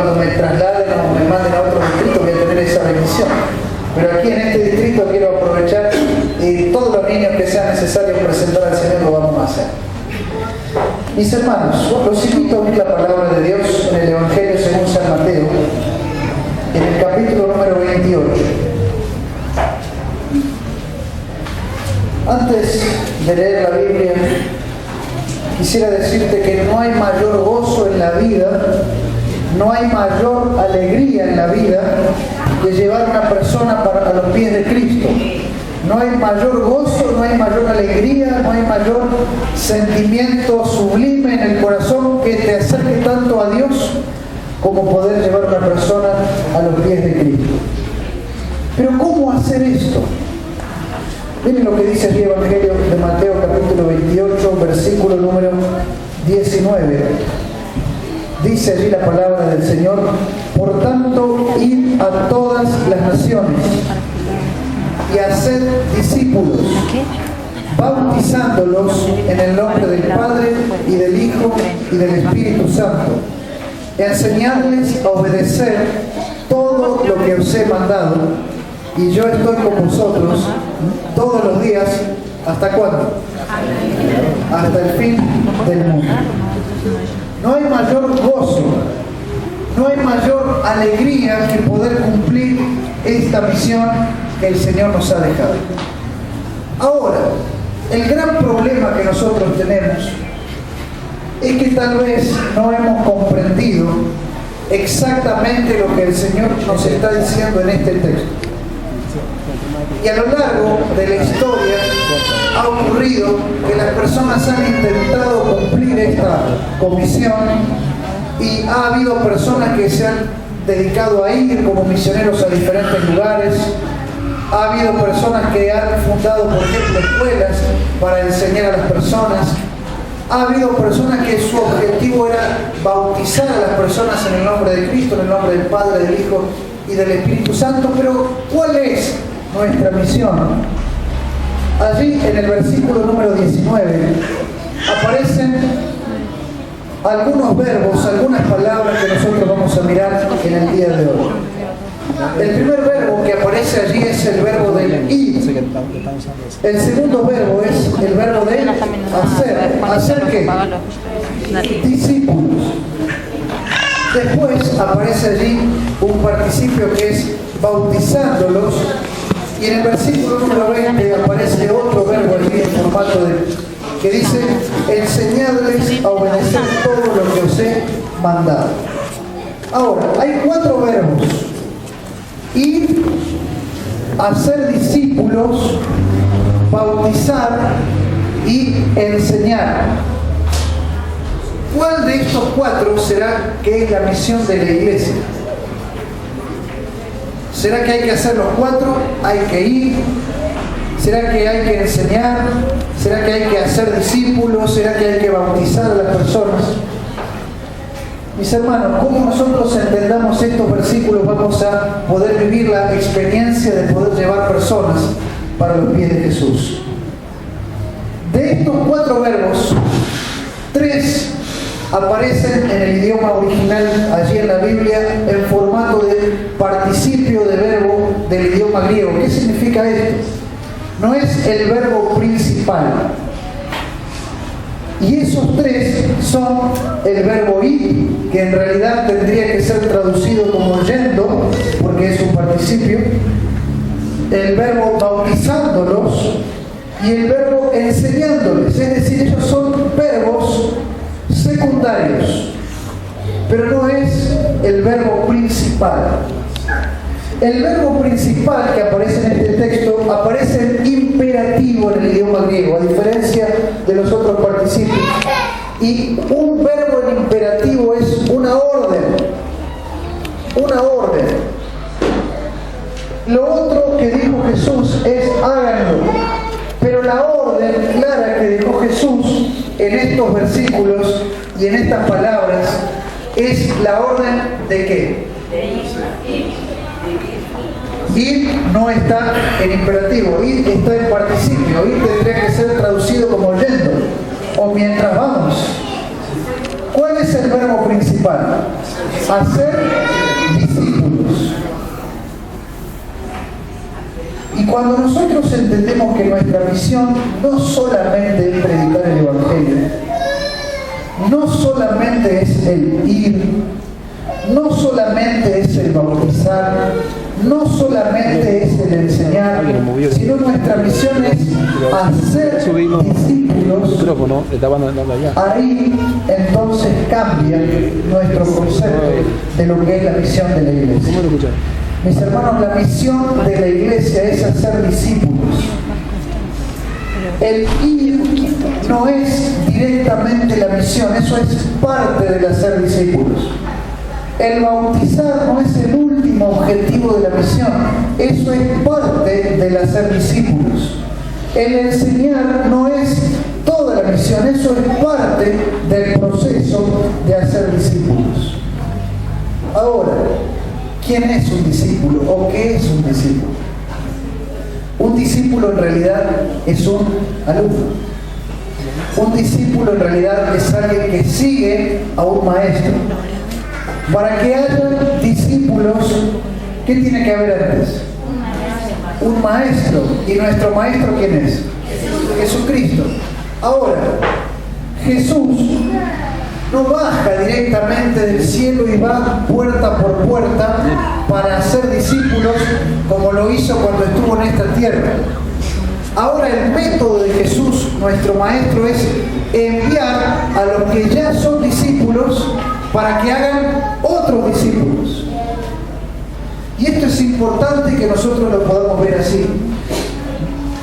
Cuando me trasladen o me manden a otro distrito voy a tener esa bendición. Pero aquí en este distrito quiero aprovechar y todos los niños que sea necesario presentar al Señor lo vamos a hacer. Mis hermanos, los invito a oír la palabra de Dios en el Evangelio según San Mateo, en el capítulo número 28. Antes de leer la Biblia, quisiera decirte que no hay mayor gozo en la vida, no hay mayor alegría en la vida que llevar a una persona a los pies de Cristo. No hay mayor gozo, no hay mayor alegría, no hay mayor sentimiento sublime en el corazón que te acerque tanto a Dios como poder llevar a una persona a los pies de Cristo. Pero ¿cómo hacer esto? Miren lo que dice el Evangelio de Mateo capítulo 28, versículo número 19. Dice allí la palabra del Señor: por tanto, id a todas las naciones y haced discípulos, bautizándolos en el nombre del Padre y del Hijo y del Espíritu Santo, enseñadles a obedecer todo lo que os he mandado, y yo estoy con vosotros todos los días. ¿Hasta cuándo? Hasta el fin del mundo. No hay mayor gozo, no hay mayor alegría que poder cumplir esta misión que el Señor nos ha dejado. Ahora, el gran problema que nosotros tenemos es que tal vez no hemos comprendido exactamente lo que el Señor nos está diciendo en este texto. Y a lo largo de la historia ha ocurrido que las personas han intentado cumplir esta comisión y ha habido personas que se han dedicado a ir como misioneros a diferentes lugares. Ha habido personas que han fundado, por ejemplo, escuelas para enseñar a las personas. Ha habido personas que su objetivo era bautizar a las personas en el nombre de Cristo, en el nombre del Padre, del Hijo y del Espíritu Santo. Pero ¿cuál es nuestra misión? Allí en el versículo número 19 aparecen algunos verbos, algunas palabras que nosotros vamos a mirar en el día de hoy. El primer verbo que aparece allí es el verbo de ir. El segundo verbo es el verbo de hacer. ¿Hacer qué? Discípulos. Después aparece allí un participio que es bautizándolos. Y en el versículo número 20 aparece otro verbo allí en formato que dice: enseñadles a obedecer todo lo que os he mandado. Ahora, hay 4 verbos: ir, hacer discípulos, bautizar y enseñar. ¿Cuál de estos 4 será que es la misión de la iglesia? ¿Será que hay que hacer los 4? ¿Hay que ir? ¿Será que hay que enseñar? ¿Será que hay que hacer discípulos? ¿Será que hay que bautizar a las personas? Mis hermanos, como nosotros entendamos estos versículos, vamos a poder vivir la experiencia de poder llevar personas para los pies de Jesús. De estos 4 verbos, 3 aparecen en el idioma original allí en la Biblia en formato de participio de verbo del idioma griego. ¿Qué significa esto? No es el verbo principal. Y esos 3 son el verbo ir, que en realidad tendría que ser traducido como yendo, porque es un participio, el verbo bautizándolos y el verbo enseñándoles. Es decir, ellos son verbos secundarios, pero no es el verbo principal. El verbo principal que aparece en este texto aparece en imperativo en el idioma griego, a diferencia de los otros participios. Y un verbo en imperativo es una orden. Una orden. Lo otro que dijo Jesús es háganlo. Pero la orden clara que dejó Jesús en estos versículos y en estas palabras es la orden de ¿qué? Ir no está en imperativo, ir está en participio. Ir tendría que ser traducido como yendo o mientras vamos. ¿Cuál es el verbo principal? Hacer discípulos. Y cuando nosotros entendemos que nuestra misión no solamente es predicar el Evangelio, no solamente es el ir, no solamente es el bautizar, no solamente es el enseñar, sino nuestra misión es hacer discípulos, ahí entonces cambia nuestro concepto de lo que es la misión de la iglesia. Mis hermanos, la misión de la iglesia es hacer discípulos. El ir no es directamente la misión, eso es parte del hacer discípulos. El bautizar no es el último objetivo de la misión, eso es parte del hacer discípulos. El enseñar no es toda la misión, eso es parte del proceso de hacer discípulos. Ahora, ¿quién es un discípulo o qué es un discípulo? Un discípulo en realidad es un alumno. Un discípulo en realidad es alguien que sigue a un maestro. Para que haya discípulos, ¿qué tiene que haber antes? Un maestro. ¿Y nuestro maestro quién es? Jesucristo. Ahora, Jesús no baja directamente del cielo y va puerta por puerta para hacer discípulos como lo hizo cuando estuvo en esta tierra. Ahora el método de Jesús, nuestro maestro, es enviar a los que ya son discípulos para que hagan otros discípulos. Y esto es importante que nosotros lo podamos ver así.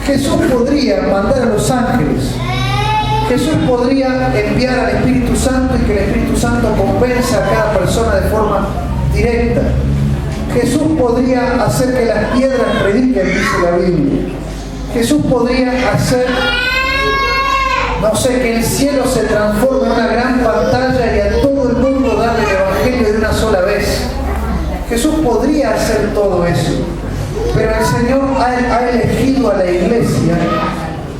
Jesús podría mandar a los ángeles. Jesús podría enviar al Espíritu Santo y que el Espíritu Santo convenza a cada persona de forma directa. Jesús podría hacer que las piedras prediquen, dice la Biblia. Jesús podría hacer, no sé, que el cielo se transforme en una gran pantalla y a todo el mundo darle el Evangelio de una sola vez. Jesús podría hacer todo eso, pero el Señor ha elegido a la iglesia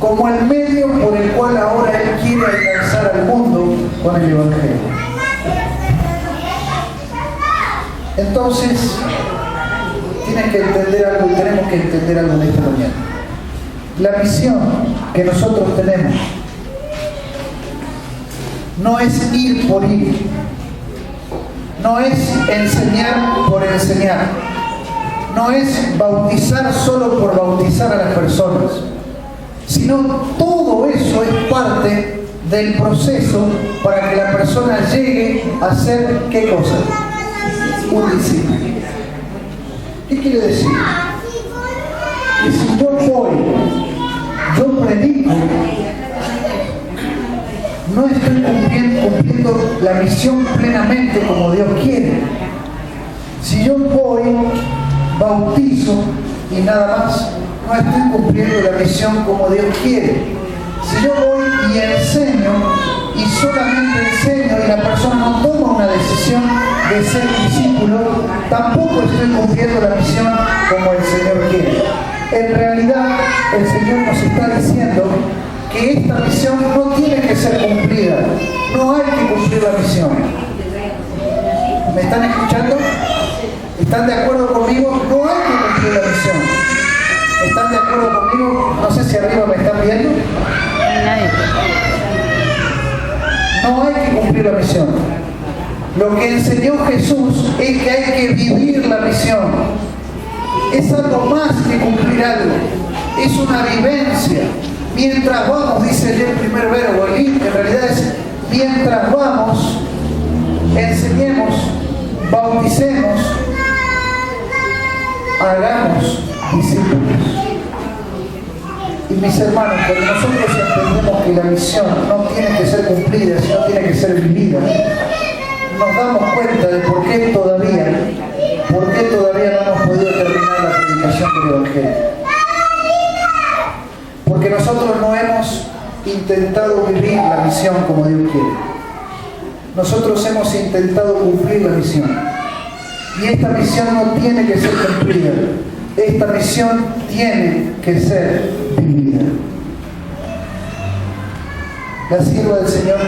como el medio por el cual ahora Él quiere alcanzar al mundo con el Evangelio. Entonces, tienes que entender algo y tenemos que entender algo en esta mañana. La misión que nosotros tenemos no es ir por ir, no es enseñar por enseñar, no es bautizar solo por bautizar a las personas, sino todo eso es parte del proceso para que la persona llegue a ser, ¿qué cosa? Un discípulo. ¿Qué quiere decir? Que si yo voy, yo predico, no estoy cumpliendo la misión plenamente como Dios quiere. Si yo voy, bautizo y nada más, no estoy cumpliendo la misión como Dios quiere. Si yo voy y enseño, y solamente enseño, y la persona no toma una decisión de ser discípulo, tampoco estoy cumpliendo la misión como el Señor quiere. En realidad, el Señor nos está diciendo que esta misión no tiene que ser cumplida. No hay que cumplir la misión. ¿Me están escuchando? ¿Están de acuerdo conmigo? No hay que cumplir la misión. ¿Están de acuerdo conmigo? No sé si arriba me están viendo. No hay que cumplir la misión. Lo que enseñó Jesús es que hay que vivir la misión. Es algo más que cumplir algo. Es una vivencia. Mientras vamos, dice el primer verbo, en realidad es mientras vamos, enseñemos, bauticemos, hagamos discípulos. Y mis hermanos, cuando nosotros entendemos que la misión no tiene que ser cumplida, sino tiene que ser vivida, nos damos cuenta de por qué todavía no hemos podido terminar la predicación del Evangelio. Porque nosotros no hemos intentado vivir la misión como Dios quiere. Nosotros hemos intentado cumplir la misión. Y esta misión no tiene que ser cumplida. Esta misión tiene que ser vivida. La sierva del Señor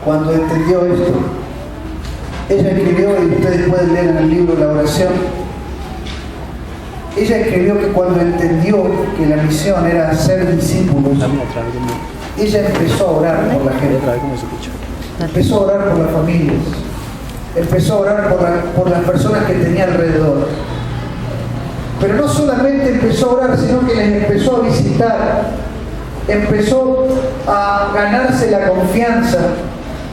cuando entendió esto, ella escribió, y ustedes pueden leer en el libro La Oración, ella escribió que cuando entendió que la misión era ser discípulos, ella empezó a orar por la gente, empezó a orar por las familias, empezó a orar por las personas que tenía alrededor. Pero no solamente empezó a orar, sino que les empezó a visitar, empezó a ganarse la confianza,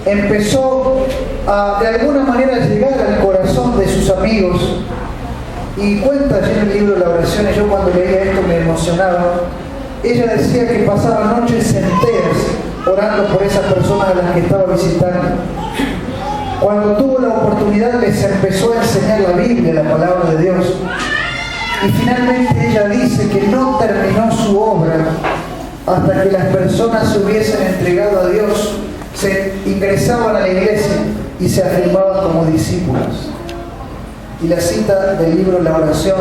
empezó a de alguna manera llegar al corazón de sus amigos. Y cuenta allí en el libro La Oración, y yo cuando leía esto me emocionaba. Ella decía que pasaba noches enteras orando por esas personas a las que estaba visitando. Cuando tuvo la oportunidad les empezó a enseñar la Biblia, la palabra de Dios. Y finalmente ella dice que no terminó su obra hasta que las personas se hubiesen entregado a Dios, se ingresaban a la iglesia y se afirmaban como discípulos. Y la cita del libro La Oración,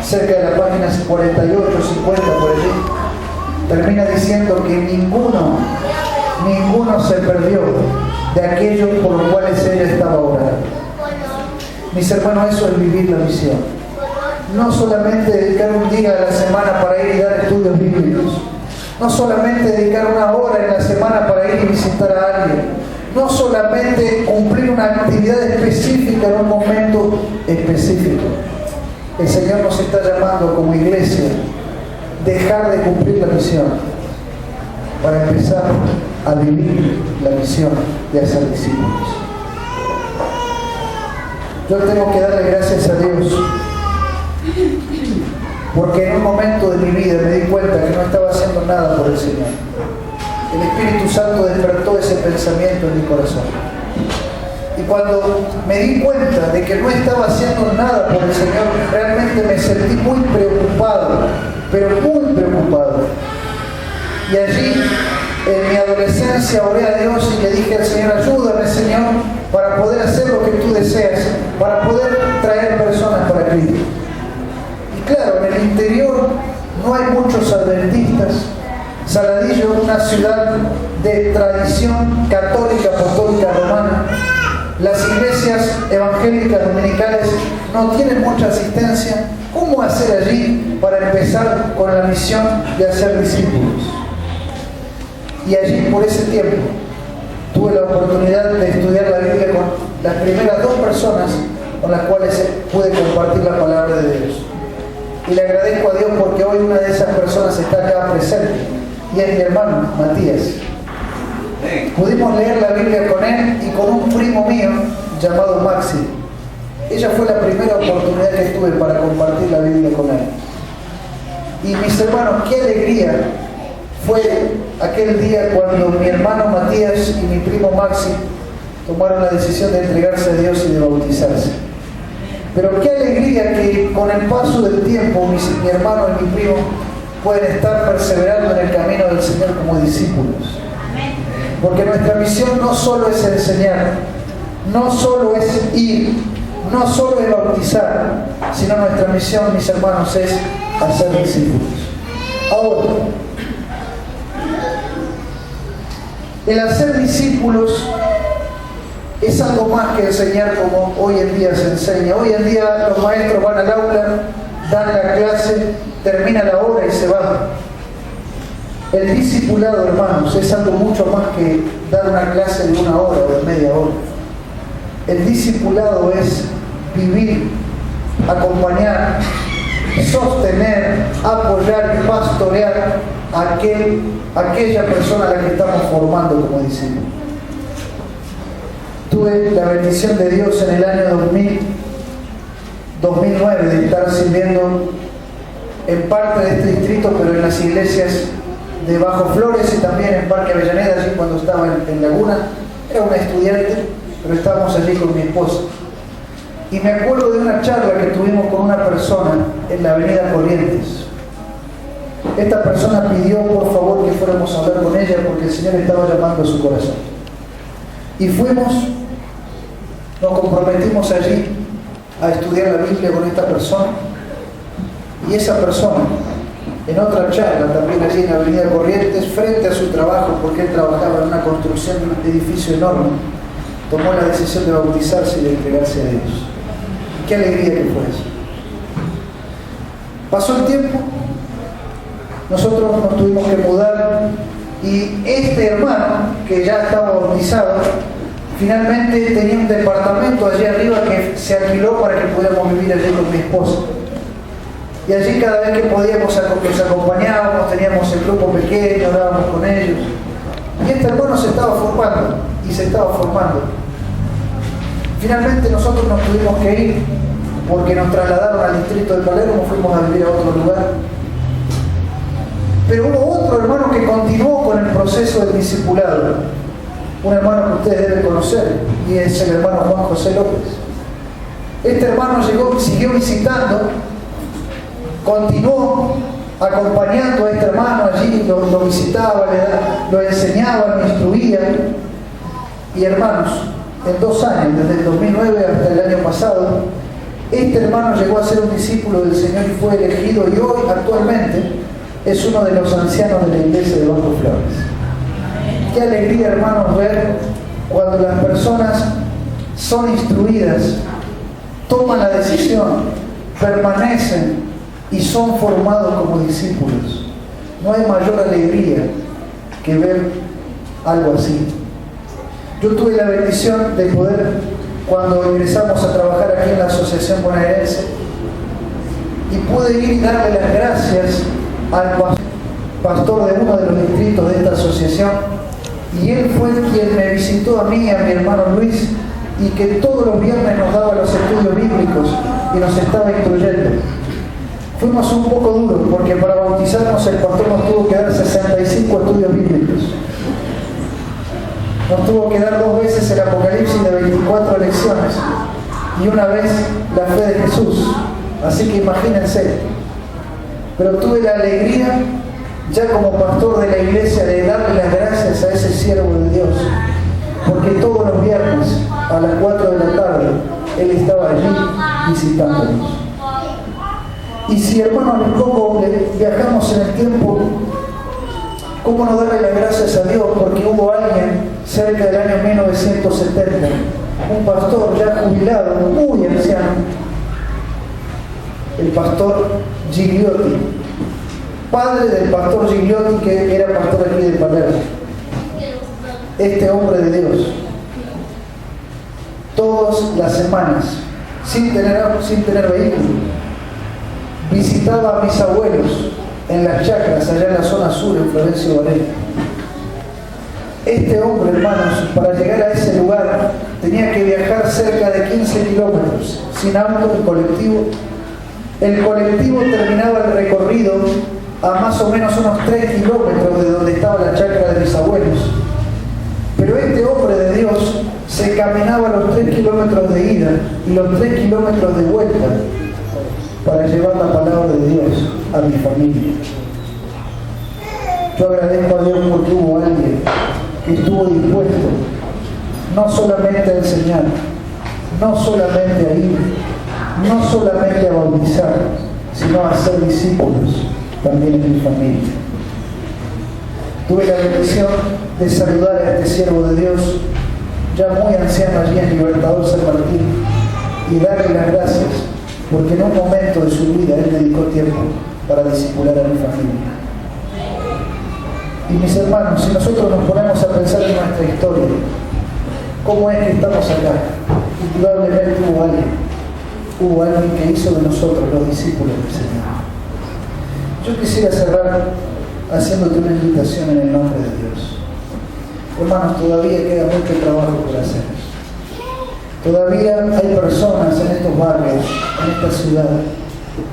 cerca de las páginas 48, 50 por allí, termina diciendo que ninguno se perdió de aquellos por los cuales ella estaba orando. Mis hermanos, eso es vivir la misión. No solamente dedicar un día a la semana para ir y dar estudios bíblicos. No solamente dedicar una hora en la semana para ir y visitar a alguien. No solamente cumplir una actividad específica en un momento específico. El Señor nos está llamando como iglesia a dejar de cumplir la misión para empezar a vivir la misión de hacer discípulos. Yo tengo que darle gracias a Dios porque en un momento de mi vida me di cuenta que no estaba haciendo nada por el Señor. El Espíritu Santo despertó ese pensamiento en mi corazón. Y cuando me di cuenta de que no estaba haciendo nada por el Señor, realmente me sentí muy preocupado, pero muy preocupado. Y allí, en mi adolescencia, oré a Dios y le dije al Señor: ayúdame, Señor, para poder hacer lo que tú deseas, para poder traer personas para Cristo. Y claro, en el interior no hay muchos adventistas. Saladillo es una ciudad de tradición católica, apostólica, romana. Las iglesias evangélicas dominicales no tienen mucha asistencia. ¿Cómo hacer allí para empezar con la misión de hacer discípulos? Y allí, por ese tiempo, tuve la oportunidad de estudiar la Biblia con las primeras 2 personas con las cuales pude compartir la palabra de Dios. Y le agradezco a Dios porque hoy una de esas personas está acá presente, y es mi hermano Matías. Pudimos leer la Biblia con él y con un primo mío llamado Maxi. Ella fue la primera oportunidad que tuve para compartir la Biblia con él. Y mis hermanos, qué alegría fue aquel día cuando mi hermano Matías y mi primo Maxi tomaron la decisión de entregarse a Dios y de bautizarse. Pero qué alegría que con el paso del tiempo mi hermano y mi primo pueden estar perseverando en el camino del Señor como discípulos. Porque nuestra misión no solo es enseñar, no solo es ir, no solo es bautizar, sino nuestra misión, mis hermanos, es hacer discípulos. Ahora, el hacer discípulos es algo más que enseñar como hoy en día se enseña. Hoy en día los maestros van al aula, dan la clase, termina la hora y se van. El discipulado, hermanos, es algo mucho más que dar una clase de 1 hora o de media hora. El discipulado es vivir, acompañar, sostener, apoyar y pastorear a aquella persona a la que estamos formando como discípulos. Tuve la bendición de Dios en el año 2009 de estar sirviendo en parte de este distrito, pero en las iglesias de Bajo Flores y también en Parque Avellaneda, allí cuando estaba en Laguna. Era una estudiante, pero estábamos allí con mi esposa. Y me acuerdo de una charla que tuvimos con una persona en la avenida Corrientes. Esta persona pidió por favor que fuéramos a hablar con ella porque el Señor estaba llamando a su corazón. Y fuimos, nos comprometimos allí a estudiar la Biblia con esta persona. Y esa persona en otra charla, también allí en la Avenida Corrientes, frente a su trabajo, porque él trabajaba en una construcción de un edificio enorme, tomó la decisión de bautizarse y de entregarse a Dios. Qué alegría que fue eso. Pasó el tiempo, nosotros nos tuvimos que mudar y este hermano, que ya estaba bautizado, finalmente tenía un departamento allí arriba que se alquiló para que pudiéramos vivir allí con mi esposa. Y allí cada vez que podíamos los acompañábamos, teníamos el grupo pequeño, hablábamos con ellos. Y este hermano se estaba formando y se estaba formando. Finalmente nosotros nos tuvimos que ir porque nos trasladaron al distrito de Palermo, fuimos a vivir a otro lugar. Pero hubo otro hermano que continuó con el proceso del discipulado. Un hermano que ustedes deben conocer, y es el hermano Juan José López. Este hermano siguió visitando, continuó acompañando a este hermano allí, lo visitaba, lo enseñaba, lo instruía. Y hermanos, en 2 años, desde el 2009 hasta el año pasado, este hermano llegó a ser un discípulo del Señor y fue elegido, y hoy actualmente es uno de los ancianos de la iglesia de Banco Flores. Qué alegría, hermanos, ver cuando las personas son instruidas, toman la decisión, permanecen y son formados como discípulos. No hay mayor alegría que ver algo así. Yo tuve la bendición de poder, cuando ingresamos a trabajar aquí en la Asociación Bonaerense, y pude ir y darle las gracias al pastor de uno de los distritos de esta asociación, y él fue quien me visitó a mí y a mi hermano Luis, y que todos los viernes nos daba los estudios bíblicos y nos estaba instruyendo. Fuimos un poco duros porque para bautizarnos el pastor nos tuvo que dar 65 estudios bíblicos. Nos tuvo que dar 2 veces el Apocalipsis de 24 lecciones y una vez la fe de Jesús. Así que imagínense. Pero tuve la alegría, ya como pastor de la iglesia, de darle las gracias a ese siervo de Dios, porque todos los viernes a las 4 de la tarde él estaba allí visitándonos. Y si, hermanos, ¿cómo viajamos en el tiempo? ¿Cómo no darle las gracias a Dios? Porque hubo alguien cerca del año 1970, un pastor ya jubilado, muy anciano, el pastor Gigliotti, padre del pastor Gigliotti, que era pastor aquí de Palermo. Este hombre de Dios, todas las semanas, sin tener vehículo, visitaba a mis abuelos en las chacras, allá en la zona sur, en Florencio Varela. Este hombre, hermanos, para llegar a ese lugar, tenía que viajar cerca de 15 kilómetros, sin auto ni colectivo. El colectivo terminaba el recorrido a más o menos unos 3 kilómetros de donde estaba la chacra de mis abuelos. Pero este hombre de Dios se caminaba los 3 kilómetros de ida y los 3 kilómetros de vuelta para llevar la palabra de Dios a mi familia. Yo agradezco a Dios porque hubo alguien que estuvo dispuesto no solamente a enseñar, no solamente a ir, no solamente a bautizar, sino a ser discípulos también en mi familia. Tuve la bendición de saludar a este siervo de Dios, ya muy anciano allí en Libertador San Martín, y darle las gracias porque en un momento de su vida él dedicó tiempo para discipular a mi familia. Y mis hermanos, si nosotros nos ponemos a pensar en nuestra historia, ¿cómo es que estamos acá? Indudablemente hubo alguien que hizo de nosotros los discípulos del Señor. Yo quisiera cerrar haciéndote una invitación en el nombre de Dios. Hermanos, todavía queda mucho trabajo por hacer. Todavía hay personas en estos barrios, en esta ciudad,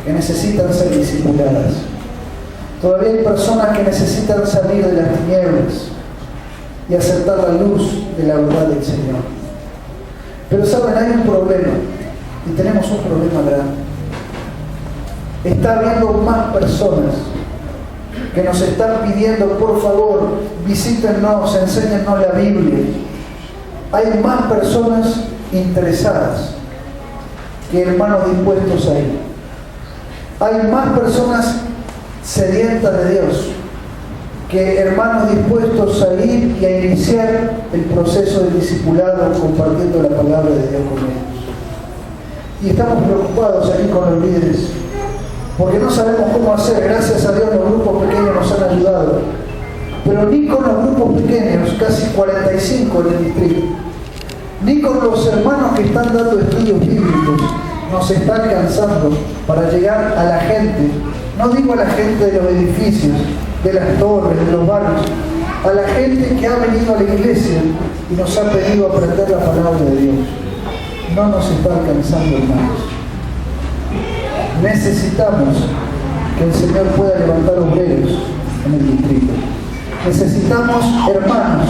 que necesitan ser discipuladas. Todavía hay personas que necesitan salir de las tinieblas y aceptar la luz de la verdad del Señor. Pero saben, hay un problema, y tenemos un problema grande. Está habiendo más personas que nos están pidiendo, por favor, visítennos, enséñennos la Biblia. Hay más personas interesadas que hermanos dispuestos a ir. Hay más personas sedientas de Dios, que hermanos dispuestos a ir y a iniciar el proceso de discipulado compartiendo la palabra de Dios con ellos. Y estamos preocupados aquí con los líderes, porque no sabemos cómo hacer. Gracias a Dios los grupos pequeños nos han ayudado, pero ni con los grupos pequeños, casi 45 en el distrito, ni con los hermanos que están dando estudios bíblicos, nos está alcanzando para llegar a la gente. No digo a la gente de los edificios, de las torres, de los barrios, a la gente que ha venido a la iglesia y nos ha pedido aprender la palabra de Dios. No nos está alcanzando, hermanos. Necesitamos que el Señor pueda levantar obreros en el distrito. Necesitamos hermanos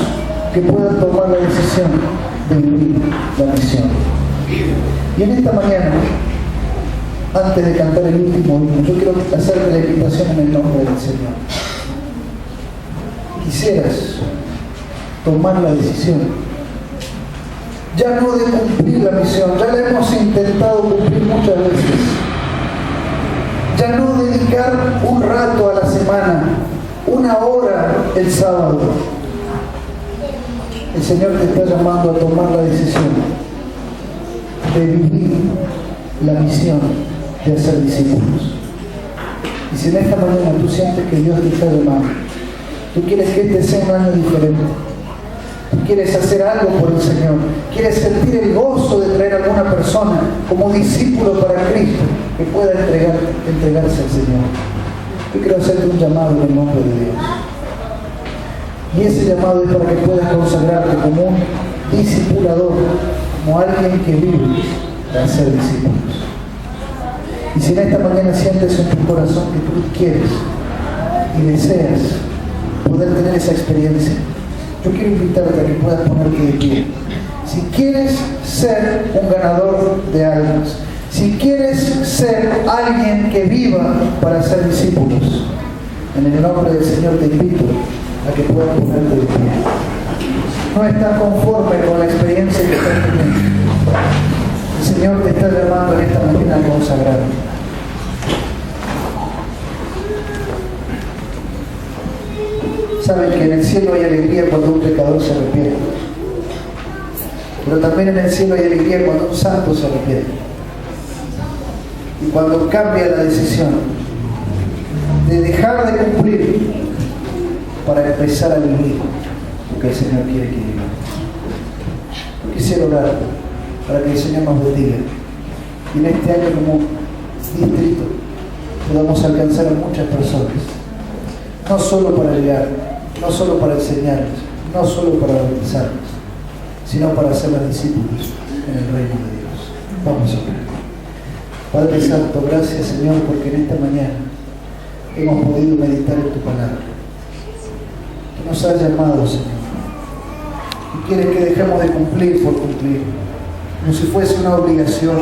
que puedan tomar la decisión de vivir la misión. Y en esta mañana, antes de cantar el último himno, yo quiero hacerte la invitación en el nombre del Señor. Quisieras tomar la decisión, ya no de cumplir la misión, ya la hemos intentado cumplir muchas veces, ya no dedicar un rato a la semana, una hora el sábado. El Señor te está llamando a tomar la decisión de vivir la misión de hacer discípulos. Y si en esta mañana tú sientes que Dios te está llamando, tú quieres que este sea un año diferente, tú quieres hacer algo por el Señor, quieres sentir el gozo de traer a alguna persona como discípulo para Cristo que pueda entregarse al Señor, yo quiero hacerte un llamado en el nombre de Dios. Y ese llamado es para que puedas consagrarte como un discipulador, como alguien que vive de hacer discípulos. Y si en esta mañana sientes en tu corazón que tú quieres y deseas poder tener esa experiencia, yo quiero invitarte a que puedas ponerte de pie. Si quieres ser un ganador de almas, si quieres ser alguien que viva para ser discípulos, en el nombre del Señor te invito a que puedas ponerte de pie. No estás conforme con la experiencia que estás teniendo. El Señor te está llamando en esta mañana a consagrar. Saben que en el cielo hay alegría cuando un pecador se arrepiente, pero también en el cielo hay alegría cuando un santo se arrepiente y cuando cambia la decisión de dejar de cumplir para empezar a vivir lo que el Señor quiere que vivamos. Yo quisiera orar para que el Señor nos bendiga y en este año como distrito podamos alcanzar a muchas personas, no solo para llegar, no solo para enseñarles, no solo para bautizarles, sino para hacerlos discípulos en el reino de Dios. Vamos a orar. Padre Santo, gracias Señor porque en esta mañana hemos podido meditar en tu palabra. Tú nos has llamado, Señor, y quieres que dejemos de cumplir por cumplir, como si fuese una obligación.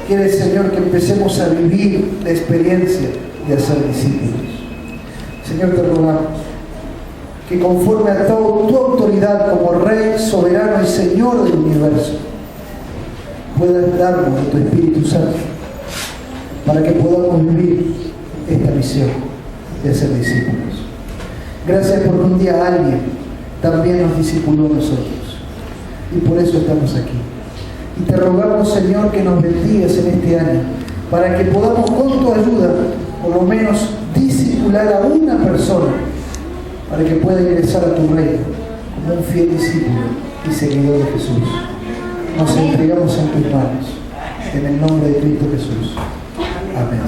Quieres, Señor, que empecemos a vivir la experiencia de hacer discípulos. Señor, te rogamos que conforme a tu autoridad como Rey, soberano y Señor del universo, puedas darnos de tu Espíritu Santo para que podamos vivir esta misión de ser discípulos. Gracias porque un día alguien también nos discipuló a nosotros y por eso estamos aquí. Y te rogamos, Señor, que nos bendigas en este año para que podamos con tu ayuda por lo menos discipular a una persona para que pueda ingresar a tu reino como un fiel discípulo y seguidor de Jesús. Nos entregamos en tus manos, en el nombre de Cristo Jesús. Amén.